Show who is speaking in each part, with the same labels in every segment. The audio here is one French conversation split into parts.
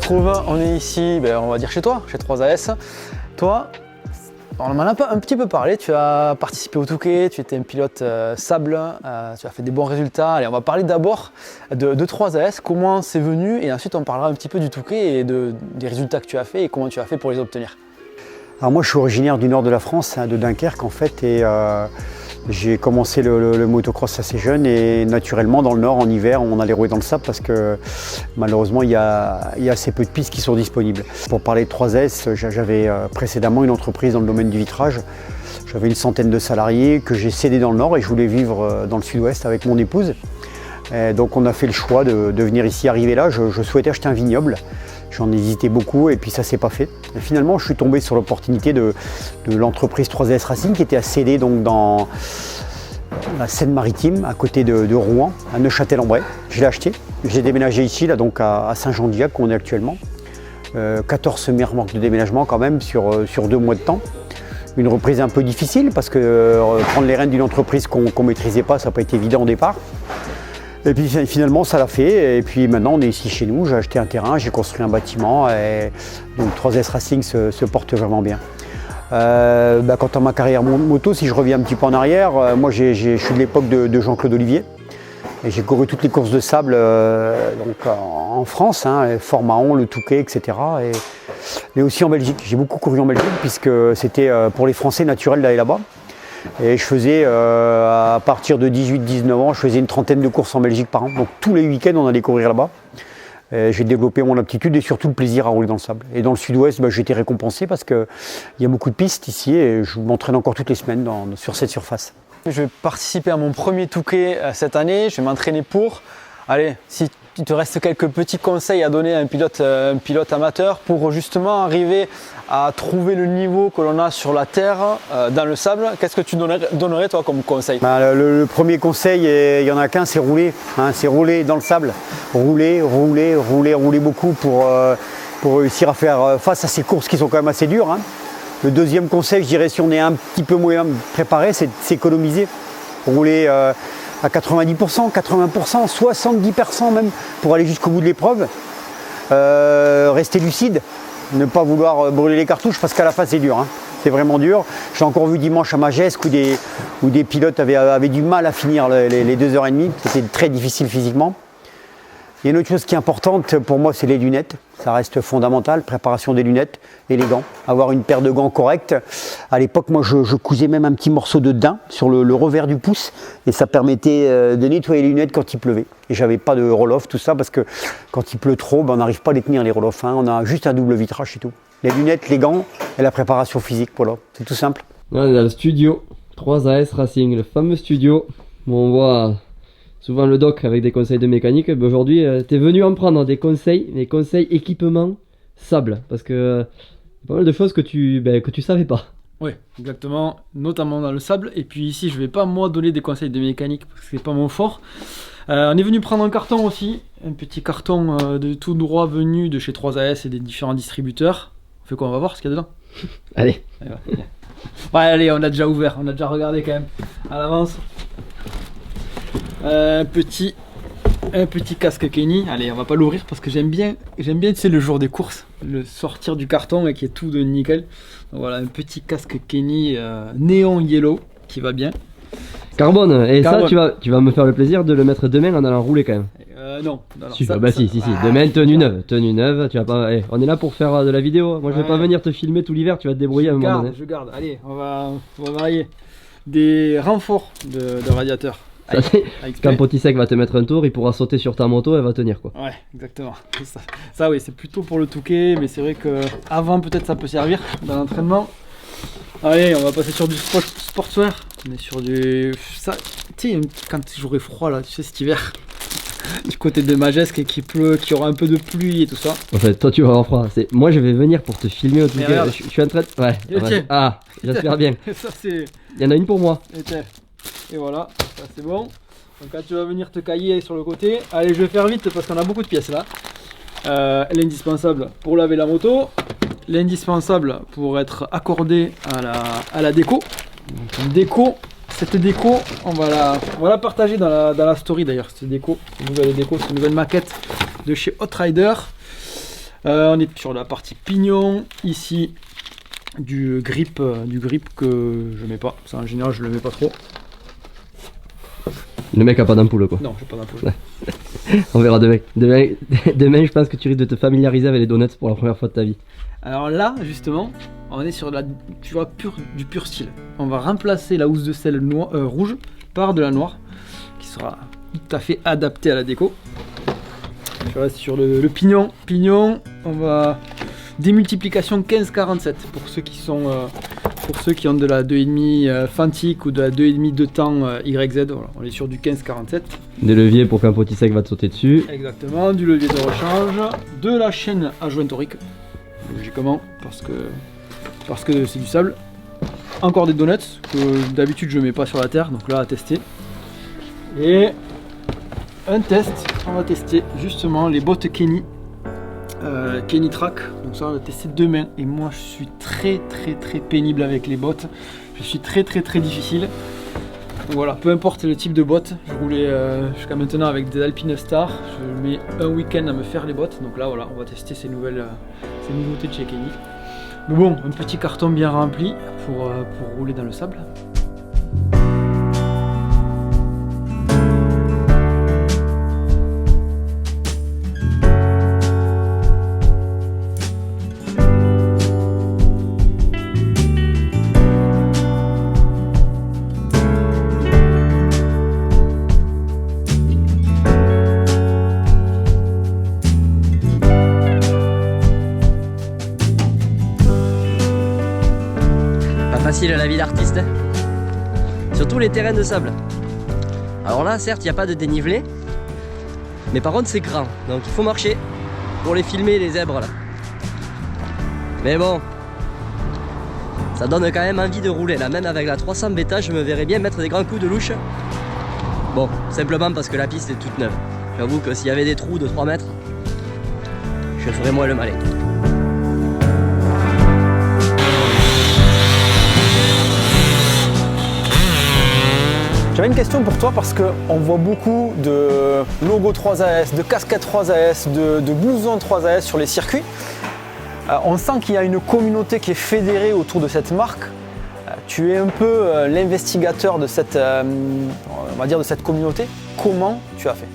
Speaker 1: retrouve. On est ici, on va dire chez toi, chez 3AS. Toi, on m'en a un petit peu parlé, tu as participé au Touquet, tu étais un pilote sable, tu as fait des bons résultats. Allez, on va parler d'abord de 3AS, comment c'est venu, et ensuite on parlera un petit peu du Touquet et des résultats que tu as fait et comment tu as fait pour les obtenir.
Speaker 2: Alors moi je suis originaire du nord de la France, de Dunkerque en fait, et j'ai commencé le motocross assez jeune, et naturellement dans le nord en hiver on allait rouler dans le sable parce que malheureusement il y a assez peu de pistes qui sont disponibles. Pour parler de 3S, j'avais précédemment une entreprise dans le domaine du vitrage. J'avais une centaine de salariés que j'ai cédé dans le nord et je voulais vivre dans le sud-ouest avec mon épouse. Et donc on a fait le choix de venir ici. Arrivé là, je souhaitais acheter un vignoble. J'en ai hésité beaucoup et puis ça s'est pas fait. Et finalement, je suis tombé sur l'opportunité de l'entreprise 3S Racing qui était à céder donc dans la Seine-Maritime, à côté de Rouen, à Neufchâtel-en-Bray. Je l'ai acheté. J'ai déménagé ici, là, donc à Saint-Jean-d'Iac, où on est actuellement. 14 semaines remorques de déménagement quand même sur 2 mois de temps. Une reprise un peu difficile parce que prendre les rênes d'une entreprise qu'on ne maîtrisait pas, ça n'a pas été évident au départ. Et puis finalement ça l'a fait, et puis maintenant on est ici chez nous, j'ai acheté un terrain, j'ai construit un bâtiment, et donc 3S Racing se porte vraiment bien. Quant à ma carrière moto, si je reviens un petit peu en arrière, moi je suis de l'époque de Jean-Claude Olivier, et j'ai couru toutes les courses de sable en France, Fort-Mahon, le Touquet, etc. Mais aussi en Belgique, j'ai beaucoup couru en Belgique puisque c'était pour les Français naturel d'aller là-bas. Et je faisais, à partir de 18-19 ans, je faisais une trentaine de courses en Belgique par an. Donc tous les week-ends, on allait courir là-bas. J'ai développé mon aptitude et surtout le plaisir à rouler dans le sable. Et dans le sud-ouest, j'ai été récompensé parce qu'il y a beaucoup de pistes ici et je m'entraîne encore toutes les semaines sur cette surface. Je
Speaker 1: vais participer à mon premier Touquet cette année, je vais m'entraîner pour. Allez, si il te reste quelques petits conseils à donner à un pilote amateur pour justement arriver à trouver le niveau que l'on a sur la terre, dans le sable, qu'est-ce que tu donnerais toi comme conseil?
Speaker 2: Le premier conseil, il n'y en a qu'un, c'est rouler. C'est rouler dans le sable. Rouler beaucoup pour réussir à faire face à ces courses qui sont quand même assez dures. Le deuxième conseil, je dirais, si on est un petit peu moins préparé, c'est s'économiser. Rouler à 90%, 80%, 70% même pour aller jusqu'au bout de l'épreuve. Rester lucide, ne pas vouloir brûler les cartouches parce qu'à la fin c'est dur. C'est vraiment dur. J'ai encore vu dimanche à Magescq où des pilotes avaient du mal à finir les 2h30. C'était très difficile physiquement. Il y a une autre chose qui est importante pour moi, c'est les lunettes. Ça reste fondamental, préparation des lunettes et les gants. Avoir une paire de gants correcte. À l'époque, moi, je cousais même un petit morceau de daim sur le revers du pouce et ça permettait de nettoyer les lunettes quand il pleuvait. Et j'avais pas de roll-off, tout ça, parce que quand il pleut trop, on n'arrive pas à les tenir, les roll-off. On a juste un double vitrage, c'est tout. Les lunettes, les gants et la préparation physique, voilà. C'est tout simple.
Speaker 3: On est dans le studio 3AS Racing, le fameux studio où on voit souvent le doc avec des conseils de mécanique. Aujourd'hui, tu es venu en prendre des conseils équipement sable, parce que pas mal de choses que tu savais pas.
Speaker 4: Oui, exactement, notamment dans le sable. Et puis ici, je vais pas moi donner des conseils de mécanique parce que c'est pas mon fort. On est venu prendre un carton aussi, un petit carton de tout droit venu de chez 3AS et des différents distributeurs. On fait quoi? On va voir ce qu'il y a dedans.
Speaker 3: Allez.
Speaker 4: Allez, on a déjà ouvert, on a déjà regardé quand même à l'avance. Un petit casque Kenny. Allez, on va pas l'ouvrir parce que j'aime bien c'est le jour des courses, le sortir du carton et qui est tout de nickel. Donc voilà, un petit casque Kenny néon yellow qui va bien.
Speaker 3: Carbone. Et Carbone. Ça tu vas me faire le plaisir de le mettre demain en allant rouler quand même.
Speaker 4: Non.
Speaker 3: Si. Demain tenue neuve, tu vas pas. On est là pour faire de la vidéo. Moi je vais pas venir te filmer tout l'hiver, tu vas te débrouiller à un moment donné.
Speaker 4: Je garde. Allez, on va varier des renforts de radiateur.
Speaker 3: Quand Potisek va te mettre un tour, il pourra sauter sur ta moto, elle va tenir quoi.
Speaker 4: Ouais, exactement. Ça oui, c'est plutôt pour le Touquet, mais c'est vrai que avant peut-être ça peut servir dans l'entraînement. Allez, on va passer sur du sportswear. On est sur du... Ça, tu sais, quand j'aurai froid là, tu sais, cet hiver, du côté de Magescq et qu'il pleut, qu'il y aura un peu de pluie et tout ça.
Speaker 3: En fait, toi tu vas avoir froid. Moi je vais venir pour te filmer au Touquet. Je suis en train de... Ouais. Ah, j'espère bien.
Speaker 4: Ça c'est... Il
Speaker 3: y en a une pour moi.
Speaker 4: Et voilà, ça c'est bon. Donc quand tu vas venir te cailler sur le côté, allez, je vais faire vite parce qu'on a beaucoup de pièces là. L'indispensable pour laver la moto, l'indispensable pour être accordé à la déco. Donc, cette déco, on va la partager dans la story d'ailleurs. Cette nouvelle déco, cette nouvelle maquette de chez Hot Rider. On est sur la partie pignon, ici du grip que je mets pas, ça en général je le mets pas trop.
Speaker 3: Le mec a pas d'ampoule quoi.
Speaker 4: Non, j'ai pas d'ampoule.
Speaker 3: Ouais. On verra demain. Demain, je pense que tu risques de te familiariser avec les donuts pour la première fois de ta vie.
Speaker 4: Alors là, justement, on est sur tu vois, du pur style. On va remplacer la housse de sel rouge par de la noire, qui sera tout à fait adaptée à la déco. Je reste sur le pignon. Pignon, on va démultiplication 15-47 pour ceux qui ont de la 2,5 Fantic ou de la 2,5 de temps YZ. Voilà, on est sur du 15-47.
Speaker 3: Des leviers pour qu'un petit sec va te sauter dessus.
Speaker 4: Exactement, du levier de rechange, de la chaîne à joint torique, logiquement, parce que c'est du sable. Encore des donuts que d'habitude je mets pas sur la terre, donc là à tester. Et un test, on va tester justement les bottes Kenny. Kenny Track, donc ça on va tester demain. Et moi je suis très pénible avec les bottes, je suis très difficile. Donc voilà, peu importe le type de bottes, je roulais jusqu'à maintenant avec des Alpine Star, je mets un week-end à me faire les bottes. Donc là voilà, on va tester ces nouveautés de chez Kenny. Mais bon, un petit carton bien rempli pour rouler dans le sable.
Speaker 5: Facile la vie d'artiste, hein. Surtout les terrains de sable. Alors là certes il n'y a pas de dénivelé, mais par contre c'est grand, donc il faut marcher pour les filmer les zèbres là. Mais bon, ça donne quand même envie de rouler là, même avec la 300 bêta je me verrais bien mettre des grands coups de louche. Bon, simplement parce que la piste est toute neuve. J'avoue que s'il y avait des trous de 3 mètres, je ferais moins le malin.
Speaker 1: J'avais une question pour toi parce qu'on voit beaucoup de logos 3AS, de casquettes 3AS, de blousons 3AS sur les circuits. On sent qu'il y a une communauté qui est fédérée autour de cette marque. Tu es un peu l'investigateur de cette, on va dire de cette communauté. Comment tu as fait?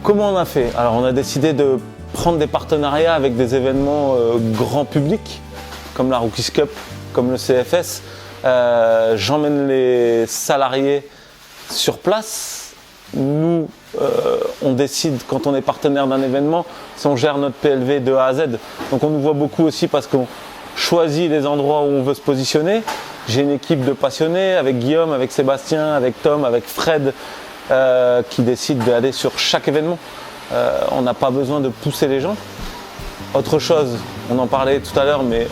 Speaker 6: Comment on a fait? Alors on a décidé de prendre des partenariats avec des événements grand public, comme la Rookies Cup, comme le CFS. J'emmène les salariés sur place. Nous, on décide quand on est partenaire d'un événement, si on gère notre PLV de A à Z. Donc on nous voit beaucoup aussi parce qu'on choisit les endroits où on veut se positionner. J'ai une équipe de passionnés avec Guillaume, avec Sébastien, avec Tom, avec Fred qui décident d'aller sur chaque événement. On n'a pas besoin de pousser les gens. Autre chose, on en parlait tout à l'heure, mais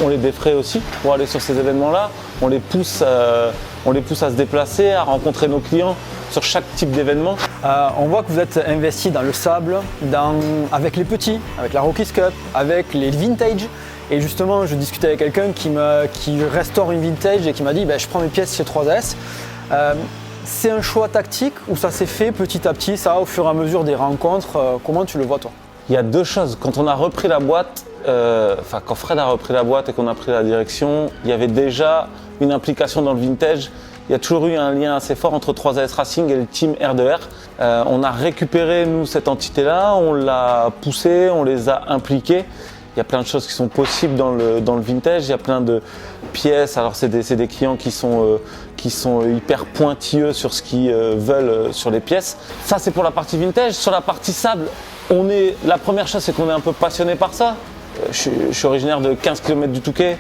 Speaker 6: on les défraie aussi pour aller sur ces événements-là. On les pousse à se déplacer, à rencontrer nos clients sur chaque type d'événement.
Speaker 1: On voit que vous êtes investi dans le sable, avec les petits, avec la Rookies Cup, avec les vintage. Et justement, je discutais avec quelqu'un qui restaure une vintage et qui m'a dit je prends mes pièces chez 3AS. C'est un choix tactique ou ça s'est fait petit à petit, ça au fur et à mesure des rencontres? Comment tu le vois toi?
Speaker 6: Il y a deux choses. Quand on a repris la boîte, quand Fred a repris la boîte et qu'on a pris la direction, il y avait déjà une implication dans le vintage. Il y a toujours eu un lien assez fort entre 3AS Racing et le team R2R. On a récupéré, nous, cette entité-là, on l'a poussée, on les a impliqués. Il y a plein de choses qui sont possibles dans le vintage. Il y a plein de pièces. Alors, c'est des clients qui sont hyper pointilleux sur ce qu'ils veulent sur les pièces. Ça, c'est pour la partie vintage. Sur la partie sable, la première chose, c'est qu'on est un peu passionné par ça. Je suis originaire de 15 km du Touquet.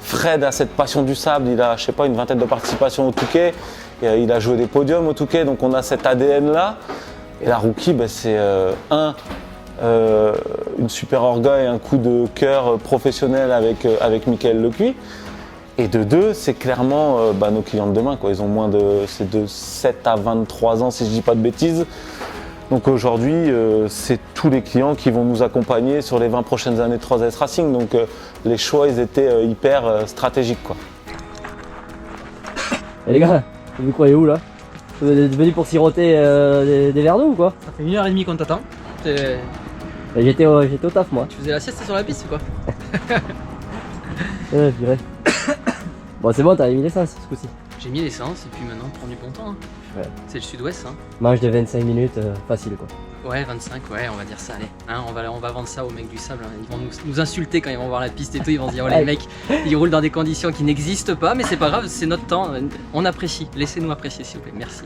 Speaker 6: Fred a cette passion du sable. Il a, je sais pas, une vingtaine de participations au Touquet. Et il a joué des podiums au Touquet. Donc, on a cet ADN-là. Et la Rookie, c'est une super orga et un coup de cœur professionnel avec Mickaël Lecuy. Et de deux, c'est clairement nos clients de demain, quoi. Ils ont c'est de 7 à 23 ans, si je dis pas de bêtises. Donc aujourd'hui, c'est tous les clients qui vont nous accompagner sur les 20 prochaines années de 3AS Racing. Donc les choix, ils étaient hyper stratégiques, quoi.
Speaker 5: Et les gars, vous croyez où là? Vous êtes venus pour siroter des verres d'eau ou quoi?
Speaker 4: Ça fait 1h30 qu'on t'attend.
Speaker 5: J'étais au taf moi.
Speaker 1: Tu faisais la sieste sur la piste ou quoi?
Speaker 5: Ouais, purée. Bon, c'est bon, t'avais mis l'essence ce coup-ci.
Speaker 1: J'ai mis l'essence et puis maintenant prends du bon temps. Hein.
Speaker 5: Ouais.
Speaker 1: C'est le sud-ouest. Hein.
Speaker 5: Marche de 25 minutes, facile quoi.
Speaker 1: Ouais, 25, ouais, on va dire ça, allez. Hein, on va vendre ça aux mecs du sable. Hein. Ils vont nous insulter quand ils vont voir la piste et tout. Ils vont se dire, oh les mecs, ils roulent dans des conditions qui n'existent pas, mais c'est pas grave, c'est notre temps. On apprécie. Laissez-nous apprécier, s'il vous plaît. Merci.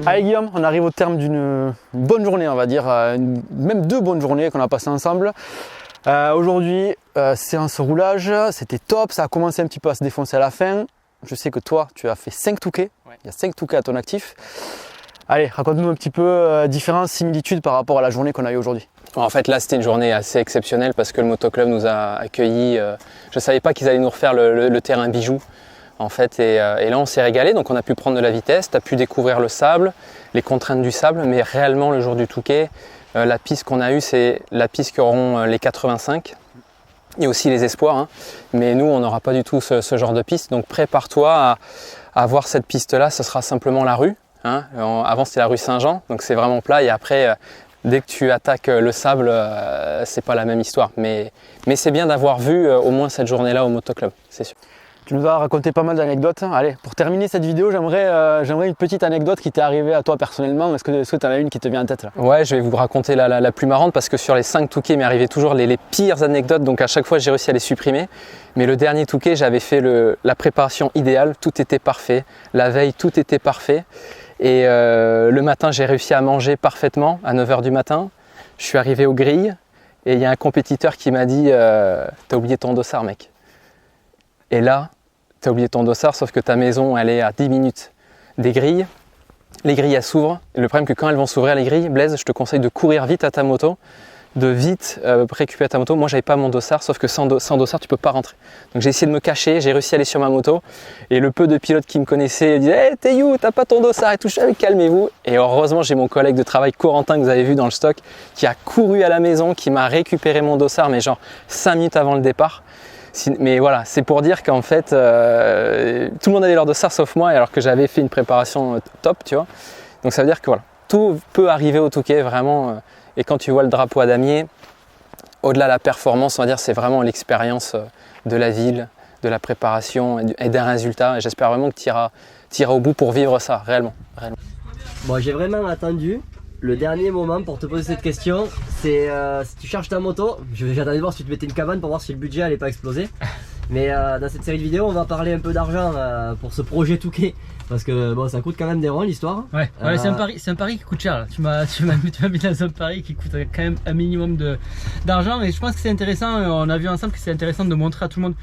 Speaker 1: Allez Guillaume, on arrive au terme d'une bonne journée, on va dire, même 2 bonnes journées qu'on a passées ensemble. Aujourd'hui, séance roulage, c'était top, ça a commencé un petit peu à se défoncer à la fin. Je sais que toi, tu as fait 5 touquets, il y a 5 touquets à ton actif. Allez, raconte-nous un petit peu différences, similitudes par rapport à la journée qu'on a eue aujourd'hui.
Speaker 7: En fait, là, c'était une journée assez exceptionnelle parce que le motoclub nous a accueillis. Je ne savais pas qu'ils allaient nous refaire le terrain bijou. En fait, et là on s'est régalé, donc on a pu prendre de la vitesse, tu as pu découvrir le sable, les contraintes du sable, mais réellement le jour du Touquet, la piste qu'on a eue, c'est la piste qu'auront les 85 et aussi les espoirs, hein. Mais nous on n'aura pas du tout ce genre de piste, donc prépare-toi à voir cette piste-là, ce sera simplement la rue, hein. Avant c'était la rue Saint-Jean, donc c'est vraiment plat, et après dès que tu attaques le sable, c'est pas la même histoire, mais c'est bien d'avoir vu au moins cette journée-là au motoclub, c'est sûr.
Speaker 1: Tu nous as raconté pas mal d'anecdotes. Allez, pour terminer cette vidéo, j'aimerais une petite anecdote qui t'est arrivée à toi personnellement. Est-ce que tu en as une qui te vient en tête là?
Speaker 7: Ouais, je vais vous raconter la plus marrante parce que sur les 5 touquets, il m'est arrivé toujours les pires anecdotes. Donc à chaque fois, j'ai réussi à les supprimer. Mais le dernier touquet, j'avais fait la préparation idéale. Tout était parfait. La veille, tout était parfait. Et le matin, j'ai réussi à manger parfaitement à 9 h du matin. Je suis arrivé aux grilles et il y a un compétiteur qui m'a dit t'as oublié ton dossard, mec. Et là, tu as oublié ton dossard, sauf que ta maison, elle est à 10 minutes des grilles. Les grilles, elles s'ouvrent. Le problème, c'est que quand elles vont s'ouvrir, les grilles, Blaise, je te conseille de courir vite à ta moto, de vite récupérer ta moto. Moi, j'avais pas mon dossard, sauf que sans dossard, tu peux pas rentrer. Donc, j'ai essayé de me cacher, j'ai réussi à aller sur ma moto. Et le peu de pilotes qui me connaissaient disaient hey, t'es où, t'as pas ton dossard et tout. Je dis calmez-vous. Et heureusement, j'ai mon collègue de travail, Corentin, que vous avez vu dans le stock, qui a couru à la maison, qui m'a récupéré mon dossard, mais genre 5 minutes avant le départ. Mais voilà, c'est pour dire qu'en fait, tout le monde avait leur dossard sauf moi, alors que j'avais fait une préparation top, tu vois. Donc ça veut dire que voilà, tout peut arriver au Touquet, vraiment. Et quand tu vois le drapeau à damier, au-delà de la performance, on va dire, c'est vraiment l'expérience de la ville, de la préparation et d'un résultat. Et j'espère vraiment que tu iras au bout pour vivre ça, réellement.
Speaker 5: Bon, j'ai vraiment attendu le dernier moment pour te poser cette question. C'est si tu charges ta moto, j'attendais de voir si tu te mettais une cabane pour voir si le budget allait pas exploser. Mais dans cette série de vidéos, on va parler un peu d'argent pour ce projet Touquet. Parce que bon, ça coûte quand même des ronds l'histoire.
Speaker 4: Ouais, c'est un pari qui coûte cher là. Tu m'as mis dans un pari qui coûte quand même un minimum d'argent. Mais je pense que c'est intéressant, on a vu ensemble que c'est intéressant de montrer à tout le monde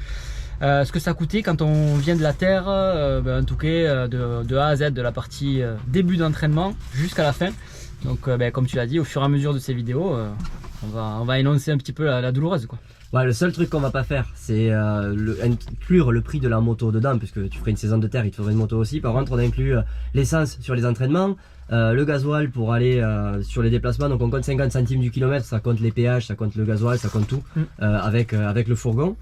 Speaker 4: ce que ça coûtait quand on vient de la terre, un Touquet de A à Z, de la partie début d'entraînement jusqu'à la fin. Donc comme tu l'as dit, au fur et à mesure de ces vidéos, on va énoncer un petit peu la douloureuse quoi.
Speaker 5: Ouais, le seul truc qu'on va pas faire, c'est inclure le prix de la moto dedans, puisque tu ferais une saison de terre, il te faudrait une moto aussi. Par contre, on inclut l'essence sur les entraînements, le gasoil pour aller sur les déplacements. Donc on compte 50 centimes du kilomètre, ça compte les péages, ça compte le gasoil, ça compte tout avec le fourgon.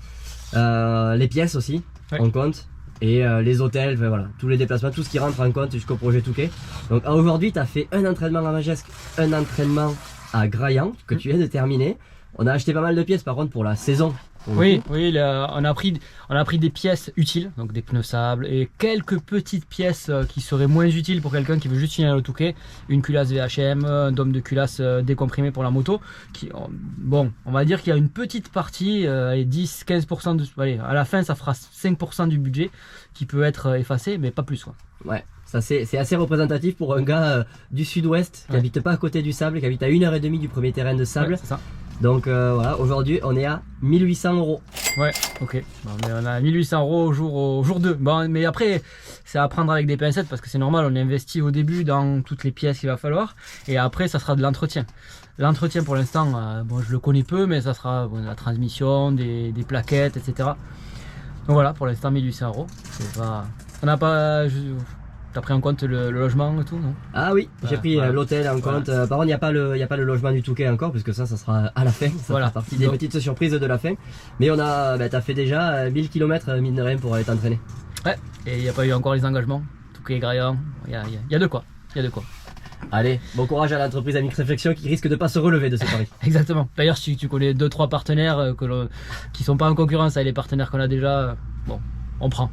Speaker 5: Les pièces aussi, ouais. On compte. Et les hôtels, voilà, tous les déplacements, tout ce qui rentre en compte jusqu'au projet Touquet. Donc aujourd'hui, tu as fait un entraînement à Magesque, un entraînement à Graillan que tu viens de terminer. On a acheté pas mal de pièces par contre pour la saison.
Speaker 4: Oui, on a pris des pièces utiles, donc des pneus sable et quelques petites pièces qui seraient moins utiles pour quelqu'un qui veut juste finir le Touquet. Une culasse VHM, un dôme de culasse décomprimé pour la moto. Bon, on va dire qu'il y a une petite partie, 10-15% allez, à la fin ça fera 5% du budget qui peut être effacé, mais pas plus quoi.
Speaker 5: Ouais. Ça c'est assez représentatif pour un gars du sud-ouest qui habite pas à côté du sable, qui habite à 1h30 du premier terrain de sable.
Speaker 4: Ouais, c'est ça.
Speaker 5: Donc voilà, aujourd'hui on est à 1 800 €.
Speaker 4: Ouais, ok. Bon, mais on a 1800 € au jour 2. Bon, mais après, c'est à prendre avec des pincettes parce que c'est normal, on investit au début dans toutes les pièces qu'il va falloir. Et après, ça sera de l'entretien. L'entretien, pour l'instant, bon, je le connais peu, mais ça sera bon, la transmission, des plaquettes, etc. Donc voilà, pour l'instant, 1800 €. C'est pas... On n'a pas... T'as pris en compte le logement et tout, non?
Speaker 5: Ah oui, j'ai pris l'hôtel en compte. Par contre, il n'y a pas le logement du Touquet encore, puisque ça sera à la fin. Ça fera partie des petites surprises de la fin. Mais on a, t'as fait déjà 1000 km, mine de rien, pour aller t'entraîner.
Speaker 4: Ouais, et il n'y a pas eu encore les engagements. Touquet, Graillon, il y a de quoi. Il y a de quoi.
Speaker 5: Allez, bon courage à l'entreprise Amix Réflexion qui risque de pas se relever de ce pari.
Speaker 4: Exactement. D'ailleurs, si tu connais 2-3 partenaires qui sont pas en concurrence avec les partenaires qu'on a déjà, bon, on prend.